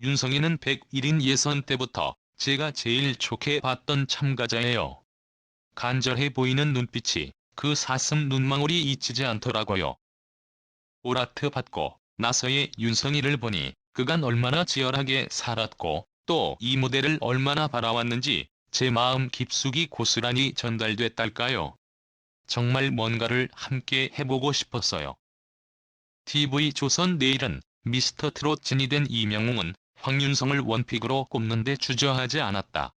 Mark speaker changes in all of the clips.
Speaker 1: 윤성이는 101인 예선 때부터 제가 제일 좋게 봤던 참가자예요. 간절해 보이는 눈빛이 그 사슴 눈망울이 잊히지 않더라고요. 오라트 받고 나서의 윤성이를 보니 그간 얼마나 치열하게 살았고 또 이 무대를 얼마나 바라왔는지 제 마음 깊숙이 고스란히 전달됐달까요. 정말 뭔가를 함께 해보고 싶었어요. TV조선 내일은 미스터 트롯 진이 된 이명웅은 황윤성을 원픽으로 꼽는데 주저하지 않았다.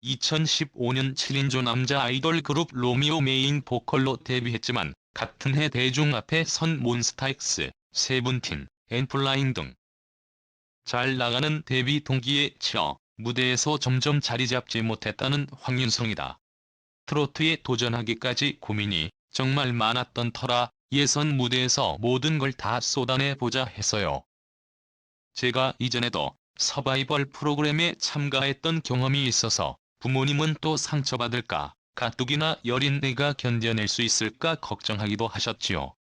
Speaker 1: 2015년 7인조 남자 아이돌 그룹 로미오 메인 보컬로 데뷔했지만 같은 해 대중 앞에 선 몬스타엑스, 세븐틴, 엔플라잉 등 잘 나가는 데뷔 동기에 치여 무대에서 점점 자리 잡지 못했다는 황윤성이다. 트로트에 도전하기까지 고민이 정말 많았던 터라 예선 무대에서 모든 걸 다 쏟아내보자 했어요. 제가 이전에도 서바이벌 프로그램에 참가했던 경험이 있어서 부모님은 또 상처받을까, 가뜩이나 여린 내가 견뎌낼 수 있을까 걱정하기도 하셨지요.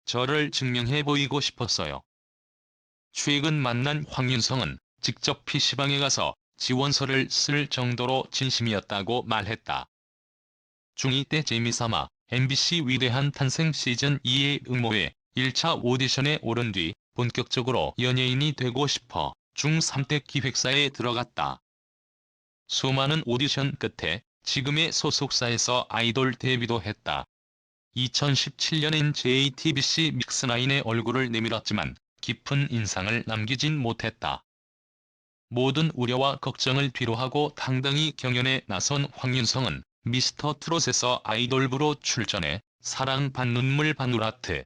Speaker 1: 저를 증명해 보이고 싶었어요. 최근 만난 황윤성은 직접 PC방에 가서 지원서를 쓸 정도로 진심이었다고 말했다. 중2 때 재미삼아 MBC 위대한 탄생 시즌2의 응모에 1차 오디션에 오른 뒤 본격적으로 연예인이 되고 싶어 중3 때 기획사에 들어갔다. 수많은 오디션 끝에 지금의 소속사에서 아이돌 데뷔도 했다. 2017년엔 JTBC 믹스나인의 얼굴을 내밀었지만 깊은 인상을 남기진 못했다. 모든 우려와 걱정을 뒤로하고 당당히 경연에 나선 황윤성은 미스터 트롯에서 아이돌부로 출전해 사랑 반 눈물 반 오라트,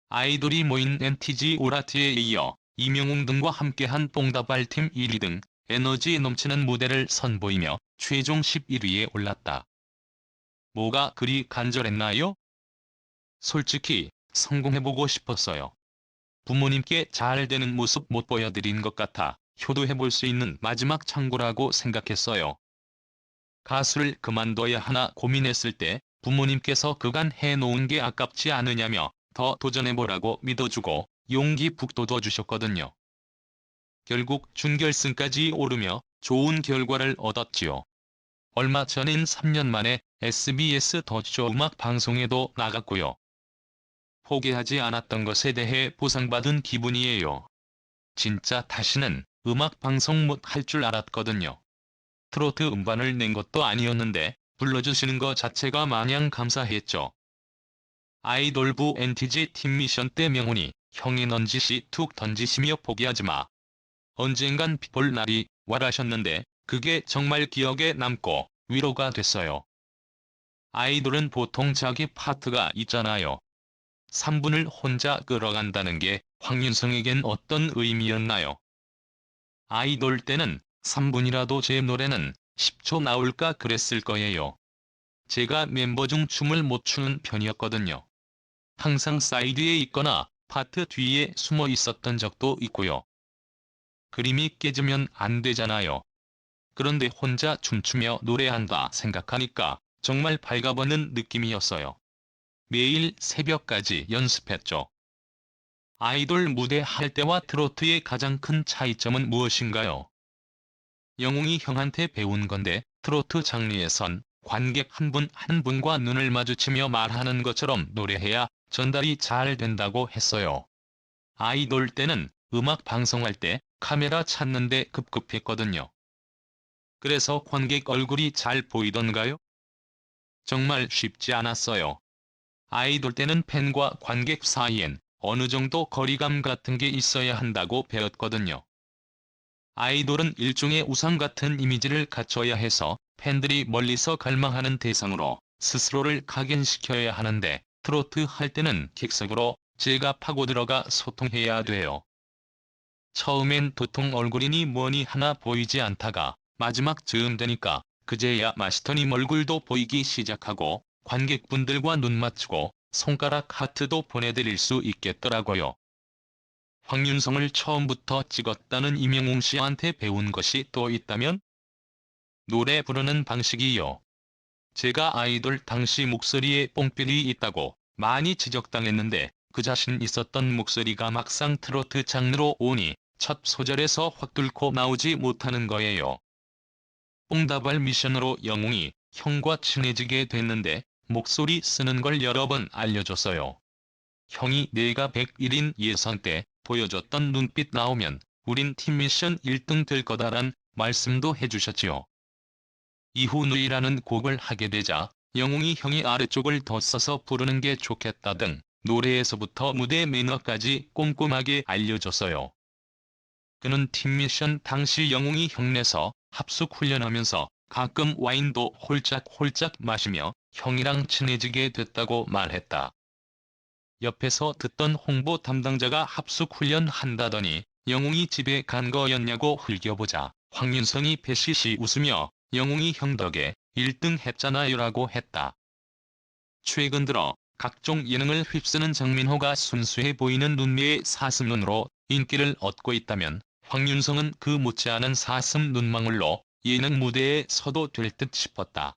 Speaker 1: 아이돌이 모인 NTG 오라트에 이어 이명웅 등과 함께한 뽕다발팀 1위 등 에너지 넘치는 무대를 선보이며 최종 11위에 올랐다. 뭐가 그리 간절했나요? 솔직히 성공해보고 싶었어요. 부모님께 잘 되는 모습 못 보여드린 것 같아 효도해볼 수 있는 마지막 창구라고 생각했어요. 가수를 그만둬야 하나 고민했을 때 부모님께서 그간 해놓은 게 아깝지 않으냐며 더 도전해보라고 믿어주고 용기 북돋워 주셨거든요. 결국 준결승까지 오르며 좋은 결과를 얻었지요. 얼마 전인 3년 만에 SBS 더쇼 음악 방송에도 나갔고요. 포기하지 않았던 것에 대해 보상받은 기분이에요. 진짜 다시는 음악 방송 못 할 줄 알았거든요. 트로트 음반을 낸 것도 아니었는데 불러주시는 거 자체가 마냥 감사했죠. 아이돌부 NTG 팀 미션 때 명훈이 형이 넌지시 툭 던지시며 포기하지 마. 언젠간 볼 날이 와라셨는데 그게 정말 기억에 남고 위로가 됐어요. 아이돌은 보통 자기 파트가 있잖아요. 3분을 혼자 끌어간다는 게 황윤성에겐 어떤 의미였나요? 아이돌 때는 3분이라도 제 노래는 10초 나올까 그랬을 거예요. 제가 멤버 중 춤을 못 추는 편이었거든요. 항상 사이드에 있거나 파트 뒤에 숨어 있었던 적도 있고요. 그림이 깨지면 안 되잖아요. 그런데 혼자 춤추며 노래한다 생각하니까 정말 발가벗는 느낌이었어요. 매일 새벽까지 연습했죠. 아이돌 무대 할 때와 트로트의 가장 큰 차이점은 무엇인가요? 영웅이 형한테 배운 건데 트로트 장르에선 관객 한 분 한 분과 눈을 마주치며 말하는 것처럼 노래해야 전달이 잘 된다고 했어요. 아이돌 때는 음악 방송할 때 카메라 찾는데 급급했거든요. 그래서 관객 얼굴이 잘 보이던가요? 정말 쉽지 않았어요. 아이돌 때는 팬과 관객 사이엔 어느 정도 거리감 같은 게 있어야 한다고 배웠거든요. 아이돌은 일종의 우상 같은 이미지를 갖춰야 해서 팬들이 멀리서 갈망하는 대상으로 스스로를 각인시켜야 하는데 트로트 할 때는 객석으로 제가 파고들어가 소통해야 돼요. 처음엔 도통 얼굴이니 뭐니 하나 보이지 않다가 마지막 즈음 되니까 그제야 마스터님 얼굴도 보이기 시작하고 관객분들과 눈 맞추고 손가락 하트도 보내드릴 수 있겠더라고요. 황윤성을 처음부터 찍었다는 이명웅 씨한테 배운 것이 또 있다면? 노래 부르는 방식이요. 제가 아이돌 당시 목소리에 뽕필이 있다고 많이 지적당했는데 그 자신 있었던 목소리가 막상 트로트 장르로 오니 첫 소절에서 확 뚫고 나오지 못하는 거예요. 뽕다발 미션으로 영웅이 형과 친해지게 됐는데 목소리 쓰는 걸 여러 번 알려줬어요. 형이 내가 101인 예선 때 보여줬던 눈빛 나오면 우린 팀 미션 1등 될 거다란 말씀도 해주셨지요. 이후 누이라는 곡을 하게 되자 영웅이 형이 아래쪽을 더 써서 부르는 게 좋겠다 등 노래에서부터 무대 매너까지 꼼꼼하게 알려줬어요. 그는 팀 미션 당시 영웅이 형내서 합숙 훈련하면서 가끔 와인도 홀짝홀짝 마시며 형이랑 친해지게 됐다고 말했다. 옆에서 듣던 홍보 담당자가 합숙 훈련 한다더니 영웅이 집에 간 거였냐고 흘겨보자 황윤성이 배시시 웃으며 영웅이 형 덕에 1등 했잖아요라고 했다. 최근 들어 각종 예능을 휩쓰는 장민호가 순수해 보이는 눈매의 사슴눈으로 인기를 얻고 있다면 황윤성은 그 못지않은 사슴 눈망울로 예능 무대에 서도 될 듯 싶었다.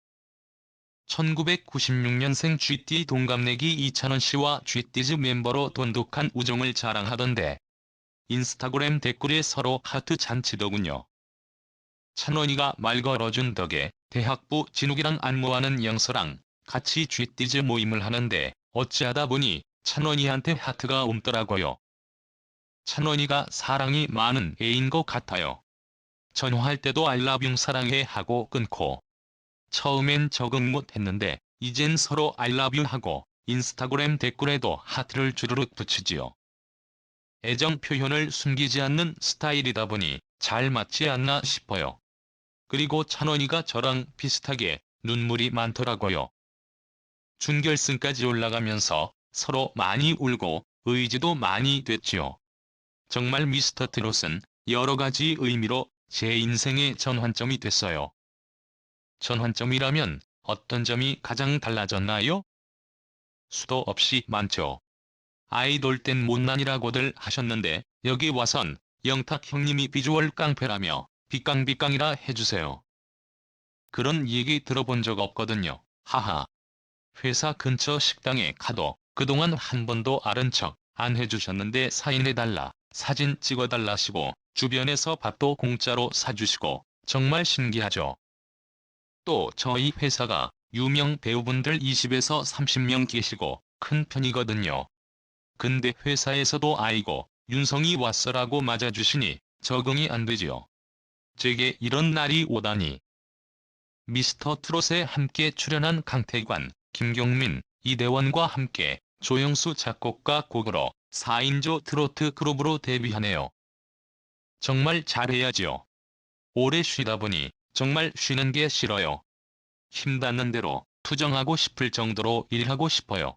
Speaker 1: 1996년생 GT 동갑내기 이찬원 씨와 GT즈 멤버로 돈독한 우정을 자랑하던데 인스타그램 댓글에 서로 하트 잔치더군요. 찬원이가 말 걸어준 덕에 대학부 진욱이랑 안무하는 영서랑 같이 GT즈 모임을 하는데 어찌하다 보니 찬원이한테 하트가 옴더라고요. 찬원이가 사랑이 많은 애인 것 같아요. 전화할 때도 I love you 사랑해 하고 끊고 처음엔 적응 못했는데 이젠 서로 I love you 하고 인스타그램 댓글에도 하트를 주르륵 붙이지요. 애정 표현을 숨기지 않는 스타일이다 보니 잘 맞지 않나 싶어요. 그리고 찬원이가 저랑 비슷하게 눈물이 많더라고요. 준결승까지 올라가면서 서로 많이 울고 의지도 많이 됐지요. 정말 미스터 트롯은 여러 가지 의미로 제 인생의 전환점이 됐어요. 전환점이라면 어떤 점이 가장 달라졌나요? 수도 없이 많죠. 아이돌 땐 못난이라고들 하셨는데 여기 와선 영탁 형님이 비주얼 깡패라며 비깡비깡이라 해주세요. 그런 얘기 들어본 적 없거든요. 하하. 회사 근처 식당에 가도 그동안 한 번도 아른 척 안 해주셨는데 사인해달라, 사진 찍어달라시고 주변에서 밥도 공짜로 사주시고 정말 신기하죠. 또 저희 회사가 유명 배우분들 20에서 30명 계시고 큰 편이거든요. 근데 회사에서도 아이고 윤성이 왔어라고 맞아주시니 적응이 안 되지요. 제게 이런 날이 오다니. 미스터 트롯에 함께 출연한 강태관, 김경민, 이대원과 함께 조영수 작곡가 곡으로 4인조 트로트 그룹으로 데뷔하네요. 정말 잘해야지요. 오래 쉬다 보니 정말 쉬는 게 싫어요. 힘닿는 대로 투정하고 싶을 정도로 일하고 싶어요.